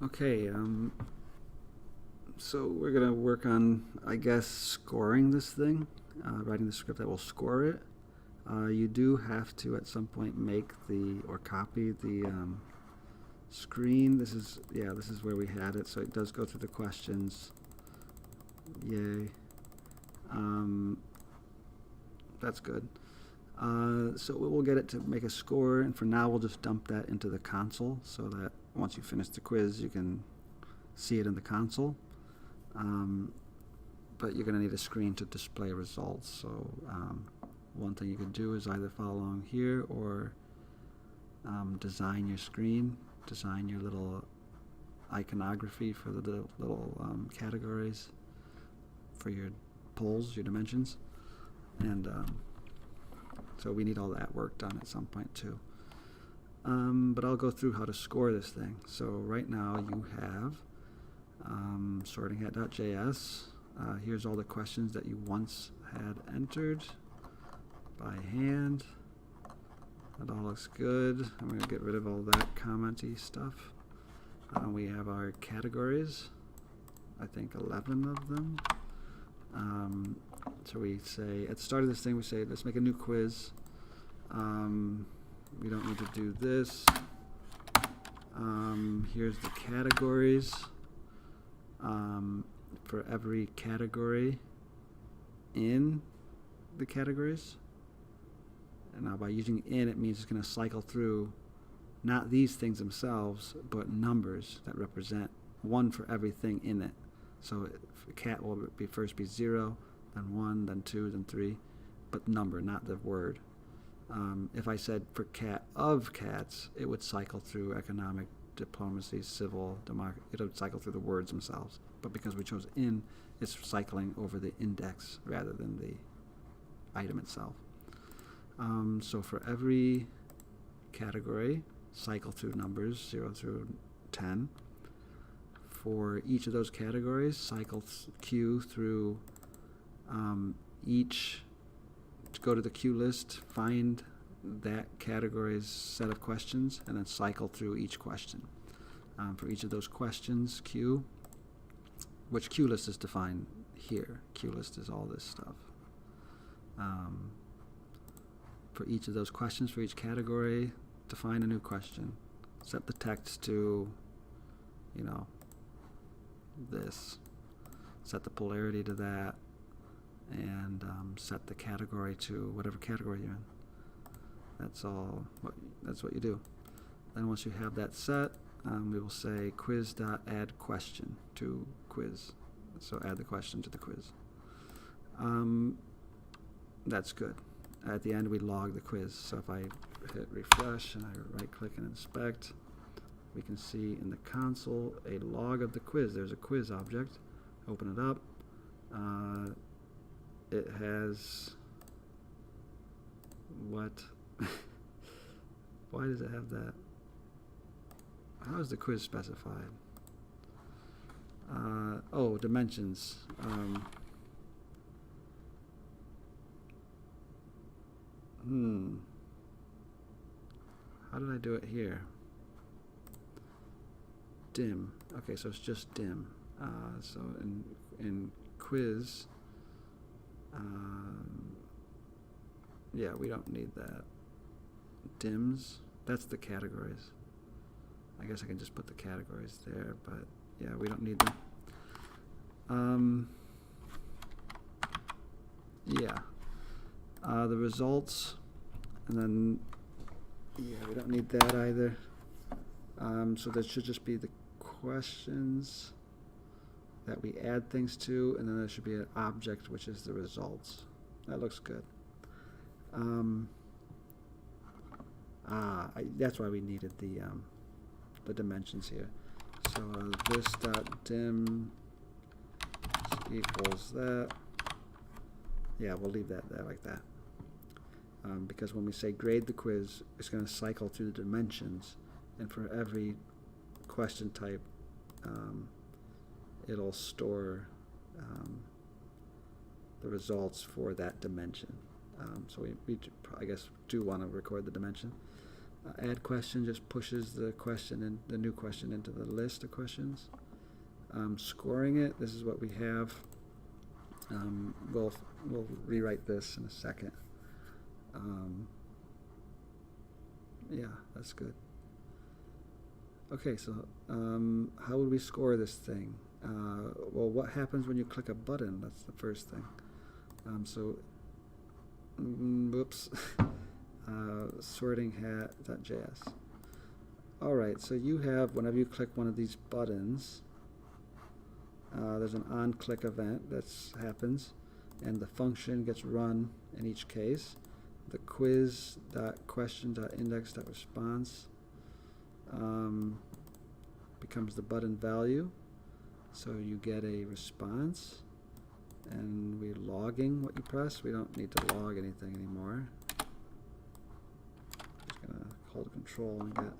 Okay, so we're gonna work on, I guess, scoring this thing, writing the script that will score it. You do have to at some point make or copy the screen. This is where we had it, so it does go through the questions. Yay. That's good. So we'll get it to make a score, and for now we'll just dump that into the console so that once you finish the quiz you can see it in the console. But you're going to need a screen to display results. So one thing you can do is either follow along here or design your screen, design your little iconography for the little categories for your poles, your dimensions. And so we need all that work done at some point too. But I'll go through how to score this thing. So right now you have SortingHat.js. Here's all the questions that you once had entered by hand. That all looks good. I'm going to get rid of all that commenty stuff. We have our categories, I think 11 of them. So we say, at the start of this thing, we say, let's make a new quiz. We don't need to do this. Here's the categories. For every category in the categories. And now by using in, it means it's going to cycle through not these things themselves, but numbers that represent one for everything in it. So cat will first be 0, then 1, then 2, then 3, but number, not the word. If I said for cat of cats, it would cycle through economic, diplomacy, civil, democracy. It would cycle through the words themselves. But because we chose in, it's cycling over the index rather than the item itself. So for every category, cycle through numbers 0 through 10. For each of those categories, cycle queue through each, to go to the queue list, find that category's set of questions, and then cycle through each question. For each of those questions, queue, which queue list is defined here. Queue list is all this stuff. For each of those questions, for each category, define a new question. Set the text to, this. Set the polarity to that, and set the category to whatever category you're in. That's what you do. Then once you have that set, we will say quiz.add question to quiz. So add the question to the quiz. That's good. At the end, we log the quiz. So if I hit refresh and I right-click and inspect, we can see in the console a log of the quiz. There's a quiz object. Open it up. It has what? Why does it have that? How is the quiz specified? Oh, dimensions. How did I do it here? Dim. Okay, so it's just dim. So in quiz, yeah, we don't need that. Dims, that's the categories. I guess I can just put the categories there, but yeah, we don't need them. Yeah. The results, and then, yeah, we don't need that either. So there should just be the questions that we add things to, and then there should be an object, which is the results. That looks good. That's why we needed the dimensions here. So this dot dim equals that. Yeah, we'll leave that there like that. Because when we say grade the quiz, it's going to cycle through the dimensions, and for every question type, it'll store the results for that dimension. So we I guess do want to record the dimension. Add question just pushes the question and the new question into the list of questions. Scoring it, this is what we have. We'll rewrite this in a second. Yeah, that's good. Okay, so how would we score this thing? Well, what happens when you click a button? That's the first thing. Whoops. SortingHat.js. Alright, so you have, whenever you click one of these buttons, there's an on-click event that happens, and the function gets run in each case. The quiz.question.index.response becomes the button value, so you get a response, and we're logging what you press. We don't need to log anything anymore. Just gonna hold Control and get.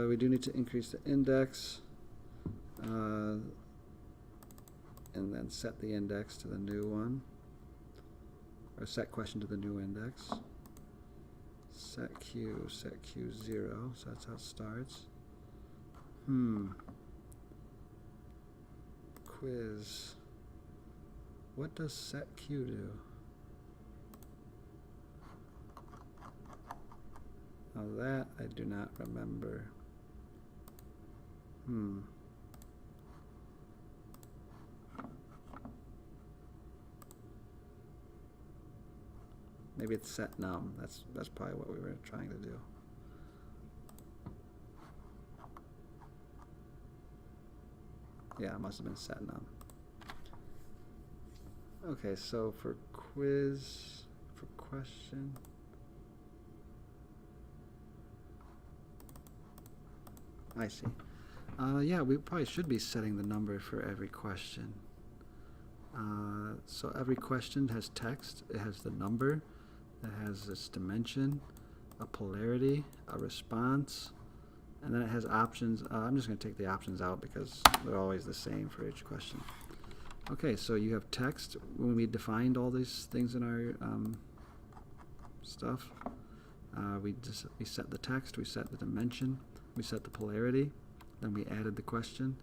We do need to increase the index, and then set the index to the new one, or set question to the new index. Set Q 0, so that's how it starts. Quiz. What does set Q do? Now that I do not remember. Maybe it's set num. That's probably what we were trying to do. Yeah, it must have been set num. Okay, so for quiz, for question. I see. Yeah, we probably should be setting the number for every question. So every question has text. It has the number. It has its dimension, a polarity, a response, and then it has options. I'm just going to take the options out because they're always the same for each question. Okay, so you have text. When we defined all these things in our stuff, we set the text, we set the dimension, we set the polarity, then we added the question.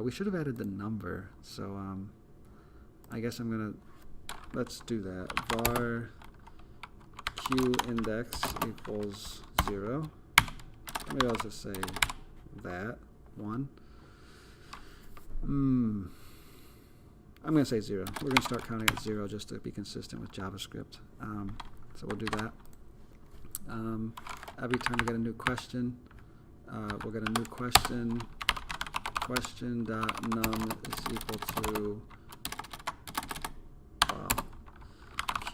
We should have added the number, so I guess I'm going to, let's do that. Var Q index equals 0. Maybe I'll just say that, 1. I'm going to say 0. We're going to start counting at 0 just to be consistent with JavaScript. So we'll do that. Every time we get a new question, we'll get a new question. Question.num is equal to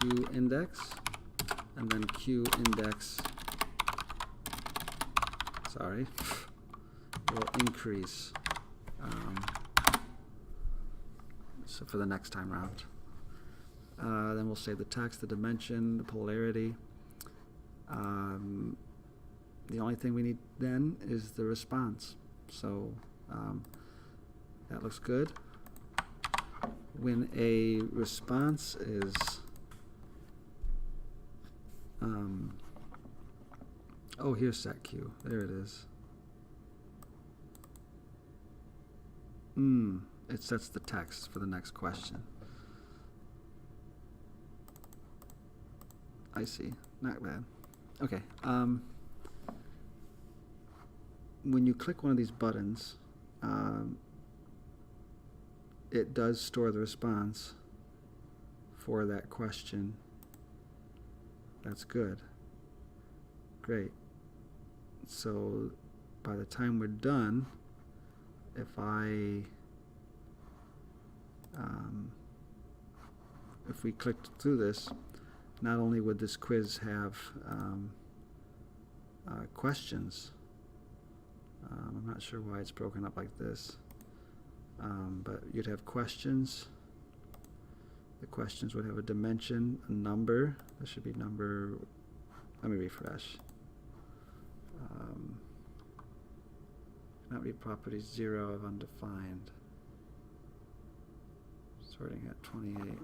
Q index, and then Q index, sorry, will increase so for the next time round. Then we'll say the text, the dimension, the polarity. The only thing we need then is the response. So that looks good. When a response is oh, here's set Q. There it is. It sets the text for the next question. I see. Not bad. Okay. When you click one of these buttons, it does store the response for that question. That's good. Great. So by the time we're done, if we clicked through this, not only would this quiz have questions, I'm not sure why it's broken up like this, but you'd have questions. The questions would have a dimension, a number. There should be number. Let me refresh. Not read properties 0 of undefined. Sorting at 28.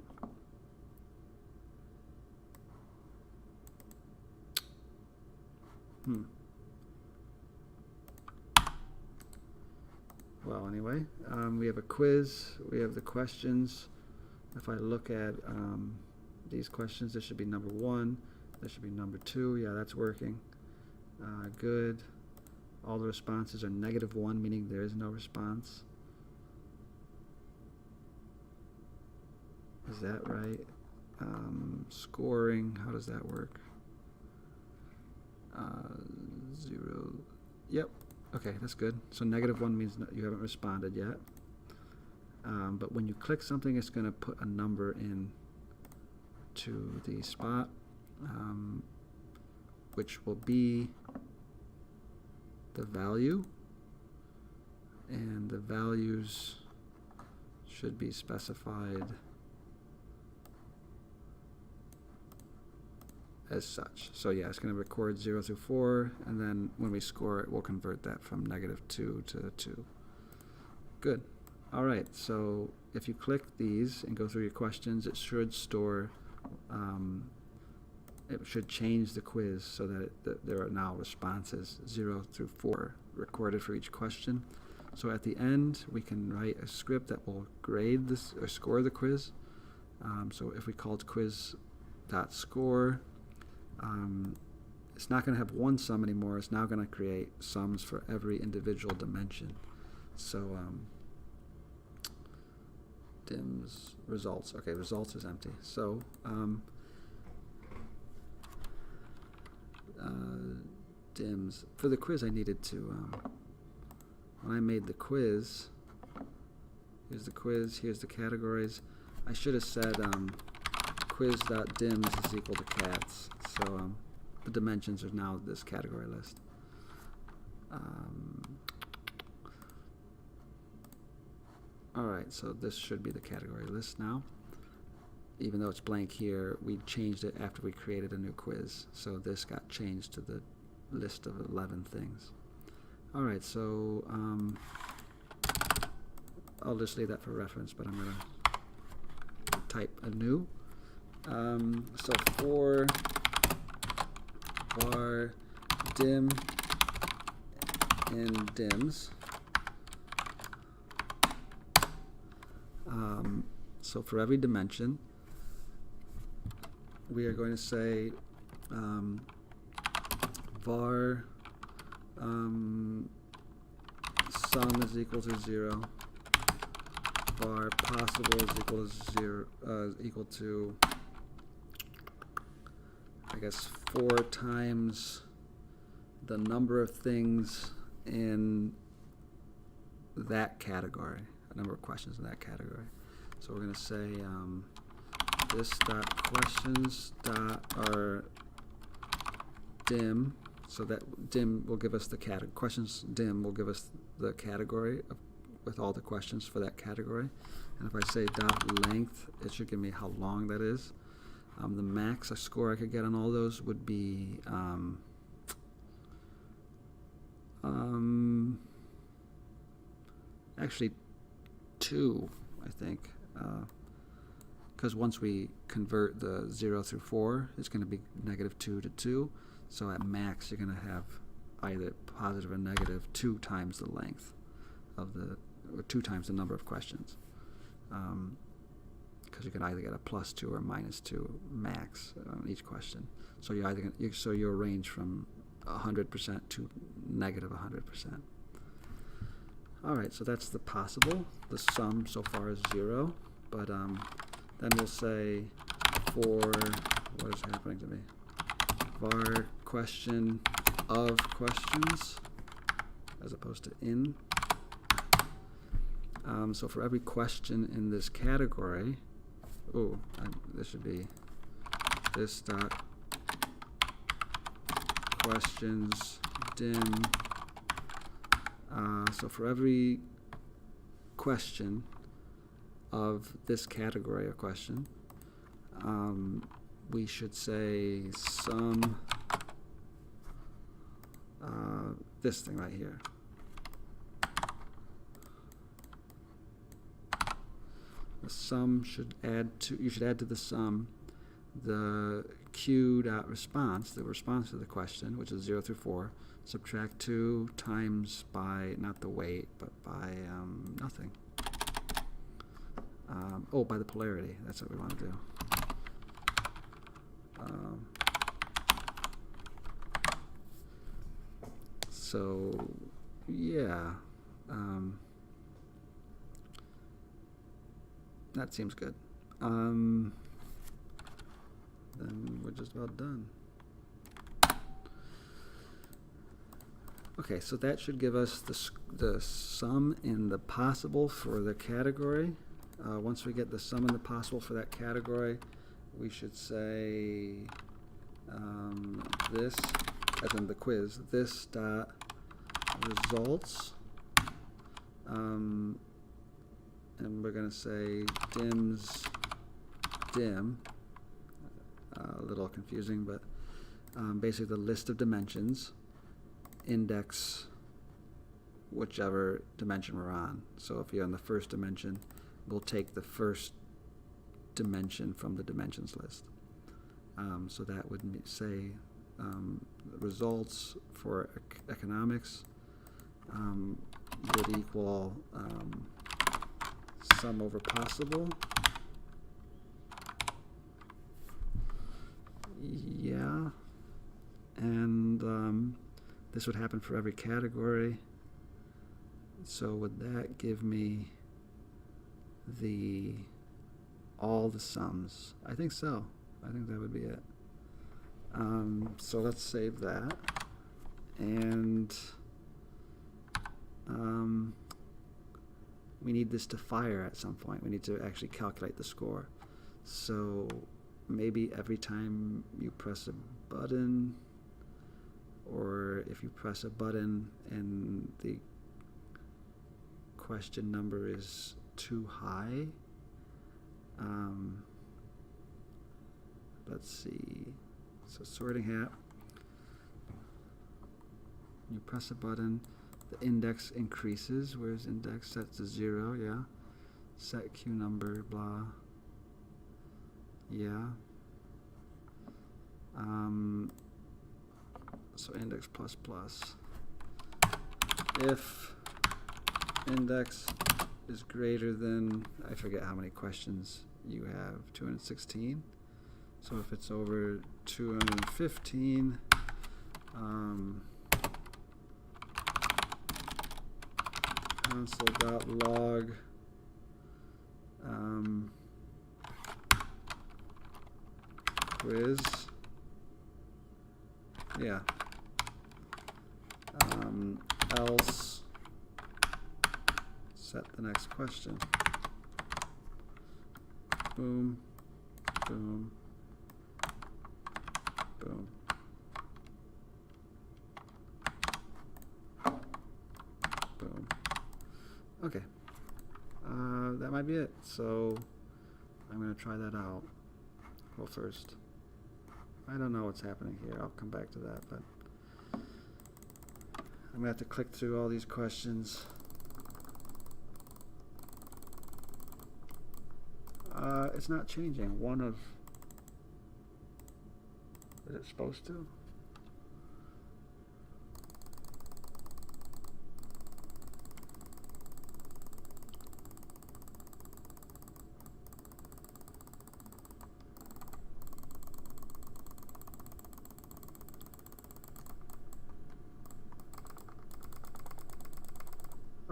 Well, anyway, we have a quiz, we have the questions. If I look at these questions, this should be number 1, this should be number 2. Yeah, that's working. Good. All the responses are -1, meaning there is no response. Is that right? Scoring, how does that work? 0. Yep. Okay, that's good. So -1 means you haven't responded yet. But when you click something, it's going to put a number in to the spot, which will be the value. And the values should be specified as such. So yeah, it's going to record 0 through 4, and then when we score it, we'll convert that from -2 to 2. Good. All right, so if you click these and go through your questions, it should store, it should change the quiz so that there are now responses 0 through 4 recorded for each question. So at the end, we can write a script that will grade this or score the quiz. So if we called quiz.score, it's not going to have one sum anymore. It's now going to create sums for every individual dimension. So dims results. Okay, results is empty. So dims for the quiz. I needed to when I made the quiz. Here's the quiz. Here's the categories. I should have said quiz.dims is equal to cats. So the dimensions are now this category list. Alright, so this should be the category list now. Even though it's blank here, we changed it after we created a new quiz. So this got changed to the list of 11 things. Alright, so I'll just leave that for reference, but I'm going to type anew. So for var dim and dims, so for every dimension, we are going to say var sum is equal to 0, var possible is equal to 0, equal to, I guess, 4 times the number of things in that category, a number of questions in that category. So we're going to say this dot questions dot our dim, so that dim will give us the category. Questions dim will give us the category with all the questions for that category. And if I say dot length, it should give me how long that is. The max score I could get on all those would be actually 2, I think, because once we convert the 0 through 4, it's going to be -2 to 2. So at max, you're going to have either positive or negative 2 times the length of or 2 times the number of questions. Because you can either get a +2 or -2 max on each question. So you're either so you'll range from 100% to -100%. All right, so that's the possible. The sum so far is 0, but then we'll say for what is happening to me? var question of questions as opposed to in. So for every question in this category, this should be this dot questions dim. So for every question of this category of question, we should say sum, this thing right here. The sum should add to, you should add to the sum the q.response, the response to the question, which is 0 through 4, subtract 2 times by, not the weight, but by nothing. Oh, by the polarity. That's what we want to do. So, yeah. That seems good. Then we're just about done. Okay, so that should give us the sum in the possible for the category. Once we get the sum in the possible for that category, we should say this, as in the quiz, this dot results, and we're going to say dims dim, a little confusing, but basically the list of dimensions, index whichever dimension we're on. So if you're on the first dimension, we'll take the first dimension from the dimensions list. So that would say results for economics would equal sum over possible. Yeah. And this would happen for every category. So would that give me all the sums? I think so. I think that would be it. So let's save that. And we need this to fire at some point. We need to actually calculate the score. So maybe every time you press a button, or if you press a button and the question number is too high, let's see. So sorting hat, you press a button, the index increases. Where's index? Set to 0, yeah. Set Q number, blah. Yeah. So index plus plus. If index is greater than, I forget how many questions you have, 216. So if it's over 215, console.log quiz, yeah, else set the next question. Boom, boom, boom. Boom. Okay. That might be it. So I'm going to try that out. Well, first, I don't know what's happening here. I'll come back to that, but I'm going to have to click through all these questions. It's not changing. One of... Is it supposed to?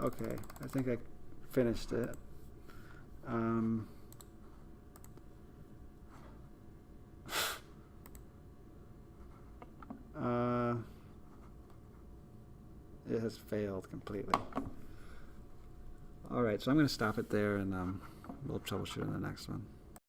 Okay, I think I finished it. It has failed completely. All right, so I'm going to stop it there, and we'll troubleshoot in the next one.